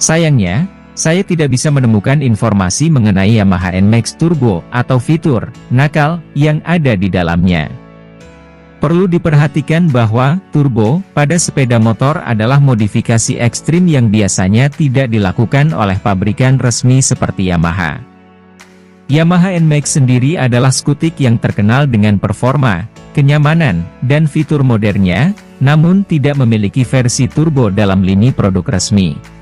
Sayangnya, saya tidak bisa menemukan informasi mengenai Yamaha NMAX Turbo atau fitur nakal yang ada di dalamnya. Perlu diperhatikan bahwa turbo pada sepeda motor adalah modifikasi ekstrim yang biasanya tidak dilakukan oleh pabrikan resmi seperti Yamaha. Yamaha NMAX sendiri adalah skutik yang terkenal dengan performa, kenyamanan, dan fitur modernnya, namun tidak memiliki versi turbo dalam lini produk resmi.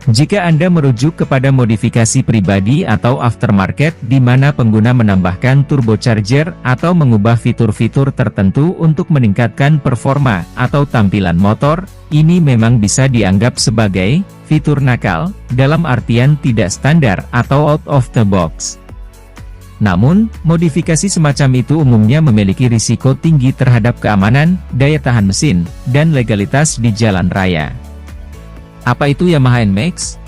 Jika Anda merujuk kepada modifikasi pribadi atau aftermarket di mana pengguna menambahkan turbocharger atau mengubah fitur-fitur tertentu untuk meningkatkan performa atau tampilan motor, ini memang bisa dianggap sebagai fitur nakal, dalam artian tidak standar atau out of the box. Namun, modifikasi semacam itu umumnya memiliki risiko tinggi terhadap keamanan, daya tahan mesin, dan legalitas di jalan raya. Apa itu Yamaha NMAX?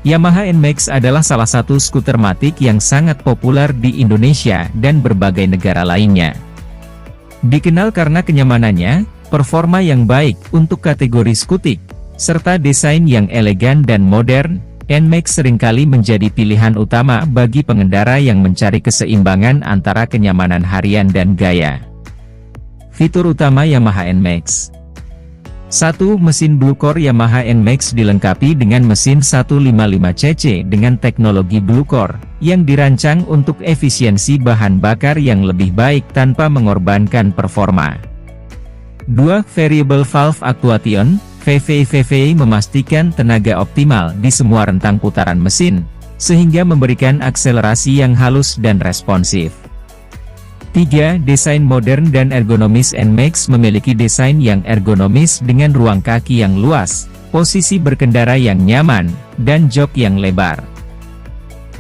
Yamaha NMAX adalah salah satu skuter matic yang sangat populer di Indonesia dan berbagai negara lainnya. Dikenal karena kenyamanannya, performa yang baik untuk kategori skutik, serta desain yang elegan dan modern, NMAX seringkali menjadi pilihan utama bagi pengendara yang mencari keseimbangan antara kenyamanan harian dan gaya. Fitur utama Yamaha NMAX. 1. Mesin Blue Core Yamaha NMAX dilengkapi dengan mesin 155cc dengan teknologi Blue Core, yang dirancang untuk efisiensi bahan bakar yang lebih baik tanpa mengorbankan performa. 2. Variable Valve Actuation, VVI memastikan tenaga optimal di semua rentang putaran mesin, sehingga memberikan akselerasi yang halus dan responsif. 3. Desain modern dan ergonomis NMAX memiliki desain yang ergonomis dengan ruang kaki yang luas, posisi berkendara yang nyaman, dan jok yang lebar.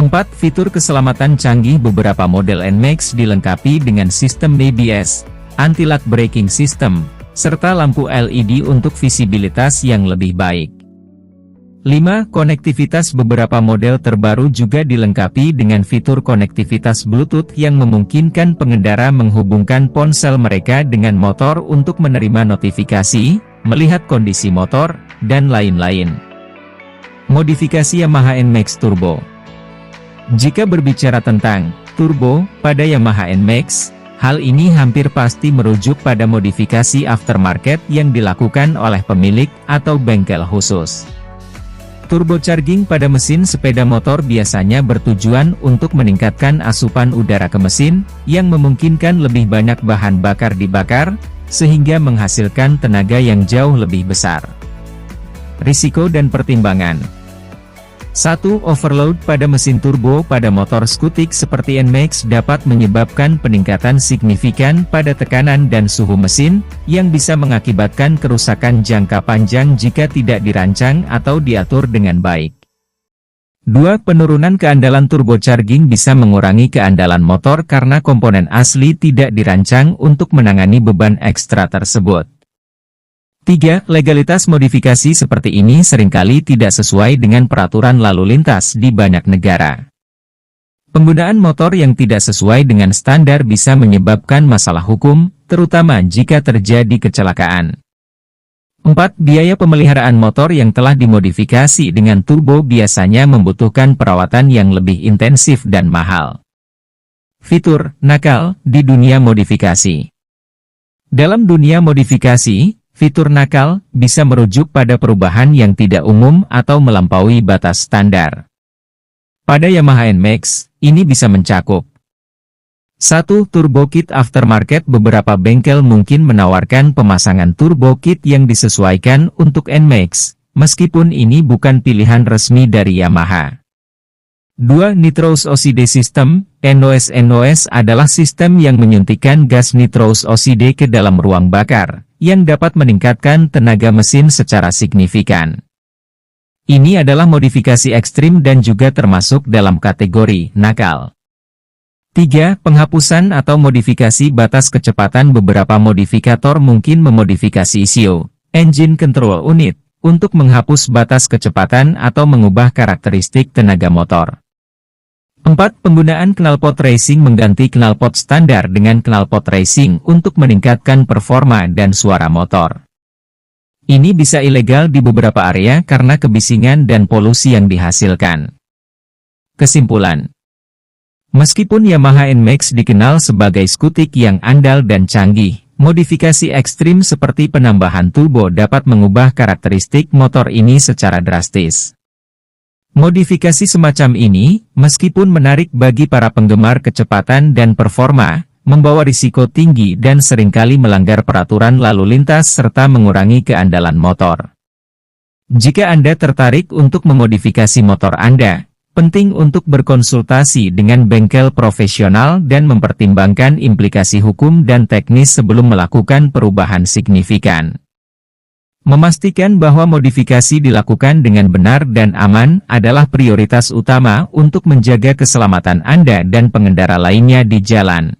4. Fitur keselamatan canggih beberapa model NMAX dilengkapi dengan sistem ABS, anti-lock braking system, serta lampu LED untuk visibilitas yang lebih baik. 5. Konektivitas beberapa model terbaru juga dilengkapi dengan fitur konektivitas Bluetooth yang memungkinkan pengendara menghubungkan ponsel mereka dengan motor untuk menerima notifikasi, melihat kondisi motor, dan lain-lain. Modifikasi Yamaha NMAX Turbo. Jika berbicara tentang turbo pada Yamaha NMAX, hal ini hampir pasti merujuk pada modifikasi aftermarket yang dilakukan oleh pemilik atau bengkel khusus. Turbocharging pada mesin sepeda motor biasanya bertujuan untuk meningkatkan asupan udara ke mesin, yang memungkinkan lebih banyak bahan bakar dibakar, sehingga menghasilkan tenaga yang jauh lebih besar. Risiko dan pertimbangan. 1. Overload pada mesin turbo pada motor skutik seperti NMAX dapat menyebabkan peningkatan signifikan pada tekanan dan suhu mesin, yang bisa mengakibatkan kerusakan jangka panjang jika tidak dirancang atau diatur dengan baik. 2. Penurunan keandalan turbocharging bisa mengurangi keandalan motor karena komponen asli tidak dirancang untuk menangani beban ekstra tersebut. 3. Legalitas modifikasi seperti ini seringkali tidak sesuai dengan peraturan lalu lintas di banyak negara. Penggunaan motor yang tidak sesuai dengan standar bisa menyebabkan masalah hukum, terutama jika terjadi kecelakaan. 4. Biaya pemeliharaan motor yang telah dimodifikasi dengan turbo biasanya membutuhkan perawatan yang lebih intensif dan mahal. Fitur nakal di dunia modifikasi. Dalam dunia modifikasi, fitur nakal bisa merujuk pada perubahan yang tidak umum atau melampaui batas standar. Pada Yamaha NMAX, ini bisa mencakup 1. Turbo kit aftermarket. Beberapa bengkel mungkin menawarkan pemasangan turbo kit yang disesuaikan untuk NMAX, meskipun ini bukan pilihan resmi dari Yamaha. 2. Nitrous Oxide System. NOS adalah sistem yang menyuntikkan gas nitrous oxide ke dalam ruang bakar, yang dapat meningkatkan tenaga mesin secara signifikan. Ini adalah modifikasi ekstrim dan juga termasuk dalam kategori nakal. 3. Penghapusan atau modifikasi batas kecepatan. Beberapa modifikator mungkin memodifikasi ECU, Engine Control Unit, untuk menghapus batas kecepatan atau mengubah karakteristik tenaga motor. 4. Penggunaan knalpot racing. Mengganti knalpot standar dengan knalpot racing untuk meningkatkan performa dan suara motor. Ini bisa ilegal di beberapa area karena kebisingan dan polusi yang dihasilkan. Kesimpulan: meskipun Yamaha NMAX dikenal sebagai skutik yang andal dan canggih, modifikasi ekstrim seperti penambahan turbo dapat mengubah karakteristik motor ini secara drastis. Modifikasi semacam ini, meskipun menarik bagi para penggemar kecepatan dan performa, membawa risiko tinggi dan seringkali melanggar peraturan lalu lintas serta mengurangi keandalan motor. Jika Anda tertarik untuk memodifikasi motor Anda, penting untuk berkonsultasi dengan bengkel profesional dan mempertimbangkan implikasi hukum dan teknis sebelum melakukan perubahan signifikan. Memastikan bahwa modifikasi dilakukan dengan benar dan aman adalah prioritas utama untuk menjaga keselamatan Anda dan pengendara lainnya di jalan.